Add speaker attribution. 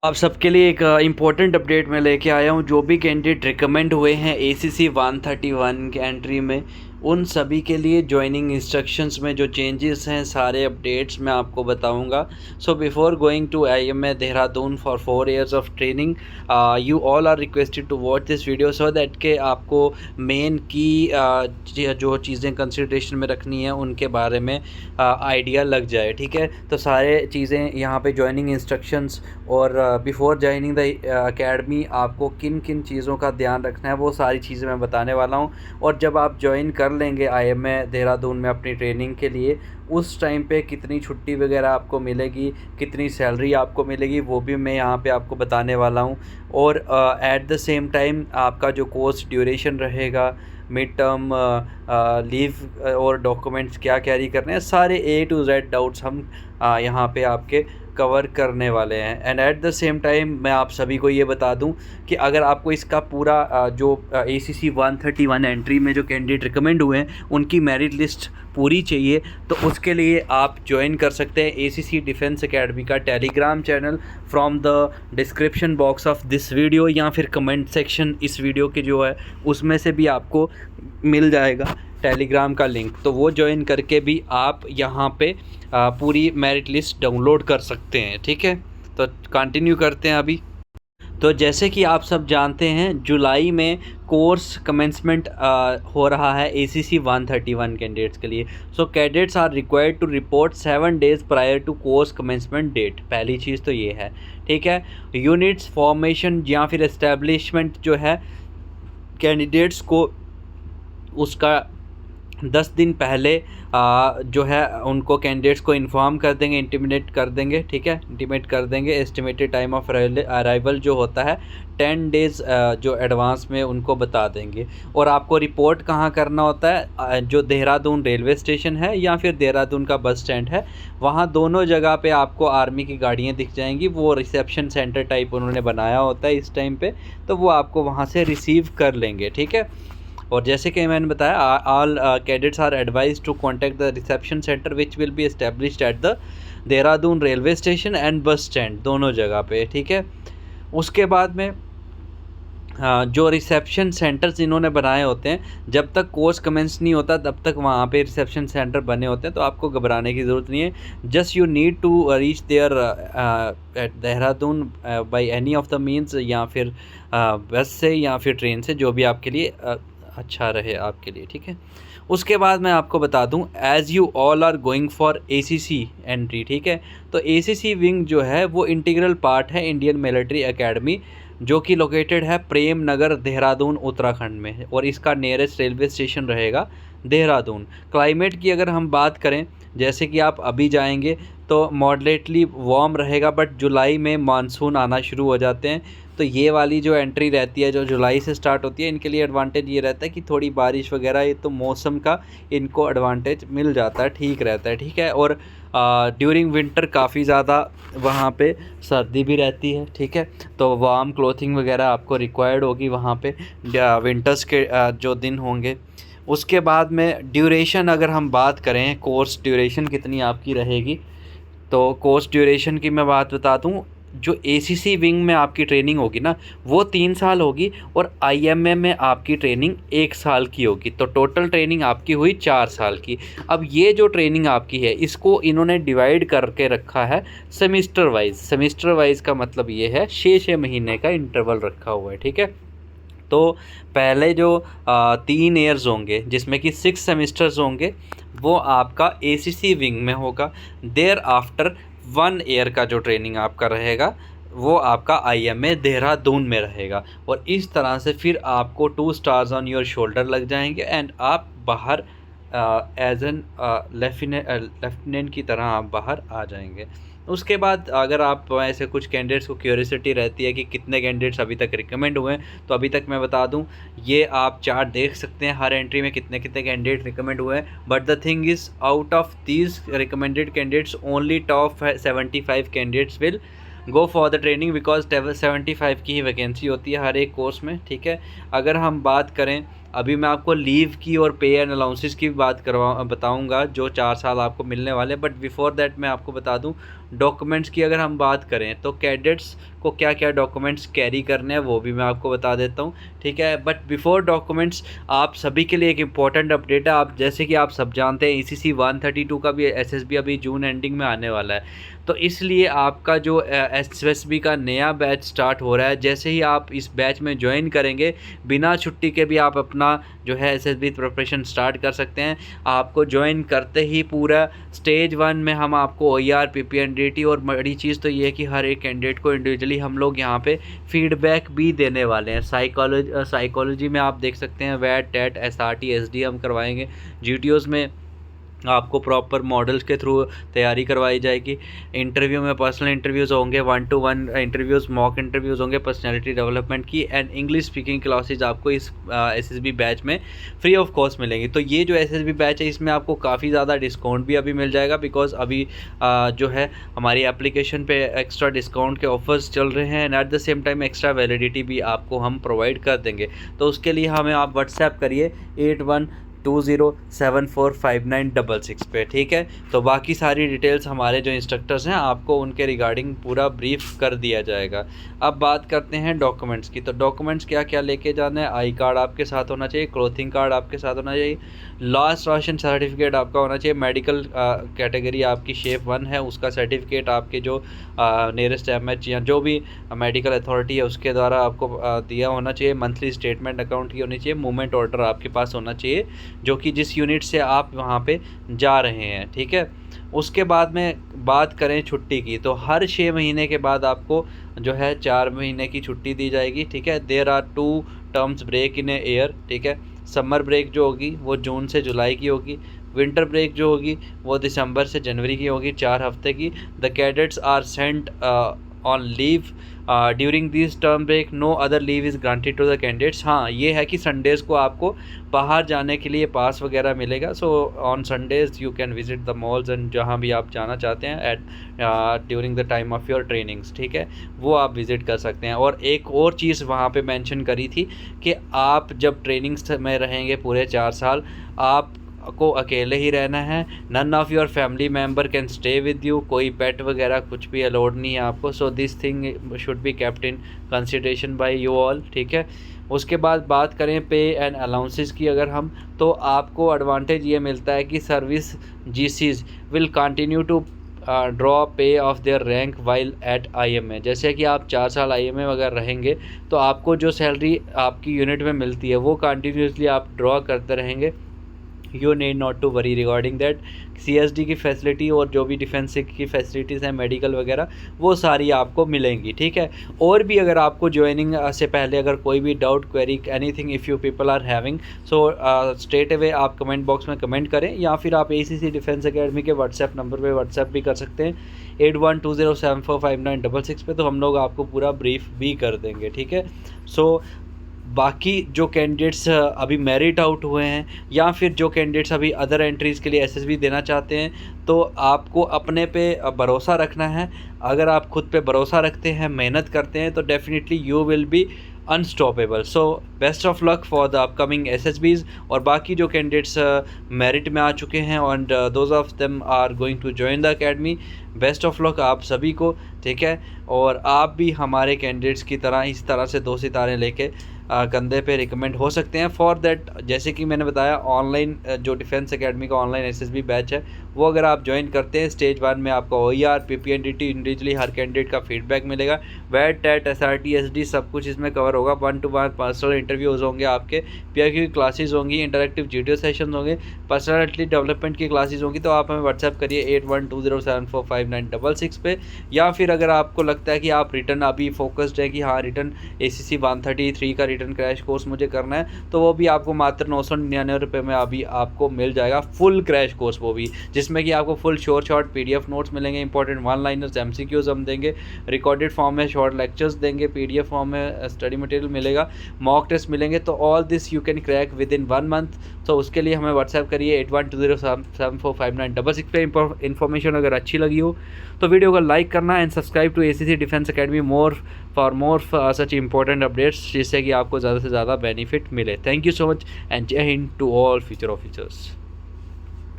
Speaker 1: आप सबके लिए एक इम्पोर्टेंट अपडेट मैं लेके आया हूँ। जो भी कैंडिडेट रिकमेंड हुए हैं ACC 131 के एंट्री में, उन सभी के लिए जॉइनिंग इंस्ट्रक्शंस में जो चेंजेस हैं सारे अपडेट्स मैं आपको बताऊंगा। So before going to IMA Dehradun for 4 years of training, you all are requested to watch this video so that के आपको मेन की जो चीज़ें कंसिडरेशन में रखनी है उनके बारे में आइडिया लग जाए। ठीक है, तो सारे चीज़ें यहाँ पे जॉइनिंग इंस्ट्रक्शंस और बिफोर ज्वाइनिंग द एकेडमी आपको किन किन चीज़ों का ध्यान रखना है वो सारी चीज़ें मैं बताने वाला हूँ। और जब आप ज्वाइन कर लेंगे IMA देहरादून में अपनी ट्रेनिंग के लिए, उस टाइम पे कितनी छुट्टी वगैरह आपको मिलेगी, कितनी सैलरी आपको मिलेगी, वो भी मैं यहाँ पे आपको बताने वाला हूँ। और एट द सेम टाइम आपका जो कोर्स ड्यूरेशन रहेगा, मिड टर्म लीव और डॉक्यूमेंट्स क्या कैरी करने हैं, सारे A to Z डाउट्स हम यहाँ पे आपके कवर करने वाले हैं। And at the same time मैं आप सभी को ये बता दूं कि अगर आपको इसका पूरा जो ACC 131 एंट्री में जो कैंडिडेट रिकमेंड हुए हैं उनकी मेरिट लिस्ट पूरी चाहिए, तो उसके लिए आप ज्वाइन कर सकते हैं ACC डिफेंस एकेडमी का Telegram channel from the description box of this video, या फिर कमेंट सेक्शन इस वीडियो के जो है उसमें से भी आपको मिल जाएगा टेलीग्राम का लिंक। तो वो ज्वाइन करके भी आप यहाँ पे पूरी मेरिट लिस्ट डाउनलोड कर सकते हैं। ठीक है, तो कंटिन्यू करते हैं अभी। तो जैसे कि आप सब जानते हैं, जुलाई में कोर्स कमेंसमेंट हो रहा है ACC 131 कैंडिडेट्स के लिए। So cadets are required to report 7 days prior to course commencement date. पहली चीज़ तो ये है। ठीक है, यूनिट्स फॉर्मेशन या फिर एस्टेब्लिशमेंट जो है, कैंडिडेट्स को उसका 10 दिन पहले जो है उनको कैंडिडेट्स को इन्फॉर्म कर देंगे, इंटीमेट कर देंगे। ठीक है, इंटीमेट कर देंगे। एस्टिमेटेड टाइम ऑफ अराइवल जो होता है 10 days जो एडवांस में उनको बता देंगे। और आपको रिपोर्ट कहाँ करना होता है, जो देहरादून रेलवे स्टेशन है या फिर देहरादून का बस स्टैंड है, वहाँ दोनों जगह पे आपको आर्मी की गाड़ियाँ दिख जाएंगी। वो रिसेप्शन सेंटर टाइप उन्होंने बनाया होता है इस टाइम पे, तो वो आपको वहाँ से रिसीव कर लेंगे। ठीक है, और जैसे कि मैंने बताया, all cadets are advise to contact the reception centre which will be established at the Dehradun railway station and bus stand, दोनों जगह पे। ठीक है, उसके बाद में जो रिसेप्शन सेंटर्स इन्होंने बनाए होते हैं, जब तक कोर्स कमेंस नहीं होता तब तक वहाँ पे रिसेप्शन सेंटर बने होते हैं, तो आपको घबराने की ज़रूरत नहीं है। Just you need to reach there at Dehradun by any of the means, या फिर बस से या फिर ट्रेन से, जो भी आपके लिए अच्छा रहे आपके लिए। ठीक है, उसके बाद मैं आपको बता दूं, as you all are going for ACC entry. ठीक है, तो ACC विंग जो है वो इंटीग्रल पार्ट है इंडियन मिलिट्री एकेडमी, जो कि लोकेटेड है प्रेम नगर देहरादून उत्तराखंड में, और इसका नियरेस्ट रेलवे स्टेशन रहेगा देहरादून। क्लाइमेट की अगर हम बात करें, जैसे कि आप अभी जाएंगे तो मॉडरेटली वार्म रहेगा, बट जुलाई में मानसून आना शुरू हो जाते हैं। तो ये वाली जो एंट्री रहती है जो जुलाई से स्टार्ट होती है, इनके लिए एडवांटेज ये रहता है कि थोड़ी बारिश वगैरह, ये तो मौसम का इनको एडवांटेज मिल जाता है, ठीक रहता है। ठीक है, और ड्यूरिंग विंटर काफ़ी ज़्यादा वहाँ पे सर्दी भी रहती है। ठीक है, तो वार्म क्लोथिंग वगैरह आपको रिक्वायर्ड होगी वहाँ पे विंटर्स के जो दिन होंगे। उसके बाद में ड्यूरेशन अगर हम बात करें, कोर्स ड्यूरेशन कितनी आपकी रहेगी, तो कोर्स ड्यूरेशन की मैं बात बता दूं, जो ACC विंग में आपकी ट्रेनिंग होगी ना, वो 3 साल होगी, और IMA में आपकी ट्रेनिंग 1 साल की होगी। तो टोटल ट्रेनिंग आपकी हुई 4 साल की। अब ये जो ट्रेनिंग आपकी है, इसको इन्होंने डिवाइड करके रखा है सेमिस्टर वाइज। सेमिस्टर वाइज का मतलब ये है 6-6 महीने का इंटरवल रखा हुआ है। ठीक है, तो पहले जो 3 ईयर्स होंगे, जिसमें कि 6 सेमिस्टर्स होंगे, वो आपका ACC विंग में होगा। देयर आफ्टर 1 ईयर का जो ट्रेनिंग आपका रहेगा, वो आपका IMA देहरादून में रहेगा। और इस तरह से फिर आपको 2 stars ऑन योर शोल्डर लग जाएंगे, एंड आप बाहर एज एन लेफ्टिनेंट की तरह आप बाहर आ जाएंगे। उसके बाद अगर आप ऐसे कुछ कैंडिडेट्स को क्यूरियोसिटी रहती है कि कितने कैंडिडेट्स अभी तक रिकमेंड हुए हैं, तो अभी तक मैं बता दूं, ये आप चार्ट देख सकते हैं हर एंट्री में कितने कितने कैंडिडेट रिकमेंड हुए हैं। But the thing is, out of these recommended candidates, only top 75 candidates will go for the training, because 75 की ही वैकेंसी होती है हर एक कोर्स में। ठीक है, अगर हम बात करें अभी मैं आपको लीव की और पे एंड अलाउंसेस की बात बताऊंगा जो 4 साल आपको मिलने वाले। बट बिफोर दैट मैं आपको बता दूं डॉक्यूमेंट्स की अगर हम बात करें तो कैडेट्स को क्या क्या डॉक्यूमेंट्स कैरी करने हैं वो भी मैं आपको बता देता हूं, ठीक है। बट बिफोर डॉक्यूमेंट्स आप सभी के लिए एक इम्पॉर्टेंट अपडेट है। आप जैसे कि आप सब जानते हैं ECC 132 का भी SSB अभी जून एंडिंग में आने वाला है, तो इसलिए आपका जो SSB का नया बैच स्टार्ट हो रहा है। जैसे ही आप इस बैच में ज्वाइन करेंगे बिना छुट्टी के भी आप अपना जो है SSB प्रिपरेशन स्टार्ट कर सकते हैं। आपको ज्वाइन करते ही पूरा स्टेज 1 में हम आपको OER PPNDT और बड़ी चीज़ तो ये है कि हर एक कैंडिडेट को इंडिविजुअली हम लोग यहाँ पे फीडबैक भी देने वाले हैं। साइकोलॉजी में आप देख सकते हैं वैट टेट SRT SD हम करवाएंगे। GTOs में आपको प्रॉपर मॉडल्स के थ्रू तैयारी करवाई जाएगी। इंटरव्यू में पर्सनल इंटरव्यूज़ होंगे, 1-to-1 इंटरव्यूज़, मॉक इंटरव्यूज़ होंगे पर्सनैलिटी डेवलपमेंट की, एंड इंग्लिश स्पीकिंग क्लासेज आपको इस SSB बैच में फ्री ऑफ कॉस्ट मिलेंगी। तो ये जो SSB बैच है इसमें आपको काफ़ी ज़्यादा डिस्काउंट भी अभी मिल जाएगा, बिकॉज अभी जो है हमारी एप्लीकेशन पे एक्स्ट्रा डिस्काउंट के ऑफर्स चल रहे हैं, and at the same time extra validity भी आपको हम प्रोवाइड कर देंगे। तो उसके लिए हमें आप व्हाट्सएप करिए 8120745966 पे, ठीक है। तो बाकी सारी डिटेल्स हमारे जो इंस्ट्रक्टर्स हैं आपको उनके रिगार्डिंग पूरा ब्रीफ कर दिया जाएगा। अब बात करते हैं डॉक्यूमेंट्स की। तो डॉक्यूमेंट्स क्या क्या लेके जाना है? आई कार्ड आपके साथ होना चाहिए, क्लोथिंग कार्ड आपके साथ होना चाहिए, लास्ट राशन सर्टिफिकेट आपका होना चाहिए, मेडिकल कैटेगरी आपकी शेप 1 है उसका सर्टिफिकेट आपके जो नियरेस्ट MH या जो भी मेडिकल अथॉरिटी है उसके द्वारा आपको दिया होना चाहिए, मंथली स्टेटमेंट अकाउंट की होनी चाहिए, मूवमेंट ऑर्डर आपके पास होना चाहिए जो कि जिस यूनिट से आप वहाँ पे जा रहे हैं, ठीक है। उसके बाद में बात करें छुट्टी की, तो हर 6 महीने के बाद आपको जो है 4 महीने की छुट्टी दी जाएगी, ठीक है। There are 2 terms break in a year, ठीक है। समर ब्रेक जो होगी वो जून से जुलाई की होगी, विंटर ब्रेक जो होगी वो दिसंबर से जनवरी की होगी, 4 हफ्ते की। The cadets are sent on leave during this term break, no other leave is granted to the candidates. हाँ, ये है कि संडेज़ को आपको बाहर जाने के लिए पास वगैरह मिलेगा। So on Sundays you can visit the malls and जहाँ भी आप जाना चाहते हैं at during the time of your trainings, ठीक है, वो आप विज़िट कर सकते हैं। और एक और चीज़ वहाँ पे मेंशन करी थी कि आप जब ट्रेनिंग्स में रहेंगे पूरे 4 साल आप को अकेले ही रहना है, none of your family member can stay with you, कोई पेट वगैरह कुछ भी अलाउड नहीं है आपको। So this thing should be kept in consideration by you all, ठीक है। उसके बाद बात करें पे एंड अलाउंसेस की अगर हम, तो आपको एडवांटेज ये मिलता है कि service GCs will continue to draw pay of their rank while at IMA। जैसे कि आप 4 साल IMA वगैरह रहेंगे तो आपको जो सैलरी आपकी यूनिट में मिलती है वो कंटिन्यूसली आप ड्रॉ करते रहेंगे। You need not to worry regarding that. CSD की फैसिलिटी और जो भी डिफेंस की फैसिलिटीज़ हैं मेडिकल वगैरह वो सारी आपको मिलेंगी, ठीक है। और भी अगर आपको ज्वाइनिंग से पहले अगर कोई भी doubt query anything if you people are having, so straight away आप कमेंट बॉक्स में कमेंट करें, या फिर आप ACC डिफेंस एकेडमी के व्हाट्सएप नंबर पे व्हाट्सएप भी कर सकते हैं 8120745966 पे, तो हम लोग आपको पूरा ब्रीफ भी कर देंगे, ठीक है। सो बाकी जो कैंडिडेट्स अभी मेरिट आउट हुए हैं या फिर जो कैंडिडेट्स अभी अदर एंट्रीज़ के लिए SSB देना चाहते हैं, तो आपको अपने पे भरोसा रखना है। अगर आप खुद पे भरोसा रखते हैं, मेहनत करते हैं, तो definitely you will be unstoppable. So best of luck for the upcoming SSBs। और बाकी जो कैंडिडेट्स मेरिट में आ चुके हैं and those of them are going to join the academy, best of luck आप सभी को, ठीक है। और आप भी हमारे कैंडिडेट्स की तरह इस तरह से 2 सितारे लेके कंधे पे रिकमेंड हो सकते हैं। फॉर दैट जैसे कि मैंने बताया ऑनलाइन जो डिफेंस एकेडमी का ऑनलाइन SSB बैच है वो अगर आप ज्वाइन करते हैं स्टेज 1 में आपको OER PPNDT इंडिविजुअली हर कैंडिडेट का फीडबैक मिलेगा, वैट टेट SRT SD सब कुछ इसमें कवर होगा। 1-to-1 पर्सनल इंटरव्यूज़ होंगे, आपके PIQ की क्लासेज होंगी, इंटरेक्टिव GTO सेशन होंगे, पर्सनैलिटी डेवलपमेंट की क्लासेज होंगी। तो आप हमें व्हाट्सएप करिए 8120745966 पे, या फिर अगर आपको लगता है कि आप रिटर्न अभी फोकस्ड है कि हाँ रिटर्न ACC 133 का रिटर्न क्रैश कोर्स मुझे करना है, तो वो भी आपको मात्र 999 रुपये में अभी आपको मिल जाएगा, फुल क्रैश कोर्स वो भी, जिसमें जिसमें कि आपको फुल शॉर्ट PDF नोट्स मिलेंगे, इंपॉर्टेंट वन लाइनर्स, MCQs हम देंगे, रिकॉर्डेड फॉर्म में शॉर्ट लेक्चर्स देंगे, PDF फॉर्म में स्टडी मटेरियल मिलेगा, मॉक टेस्ट मिलेंगे। तो all this you can crack with in 1 month. तो उसके लिए हमें व्हाट्सएप करिए 8120745966 पे। इन्फॉर्मेशन अगर अच्छी लगी हो तो वीडियो को लाइक करना and subscribe to ACC defence academy for more such important updates, जिससे कि आपको ज़्यादा से ज़्यादा बेनिफिट मिले। Thank you so much and जय Hind to all future officers.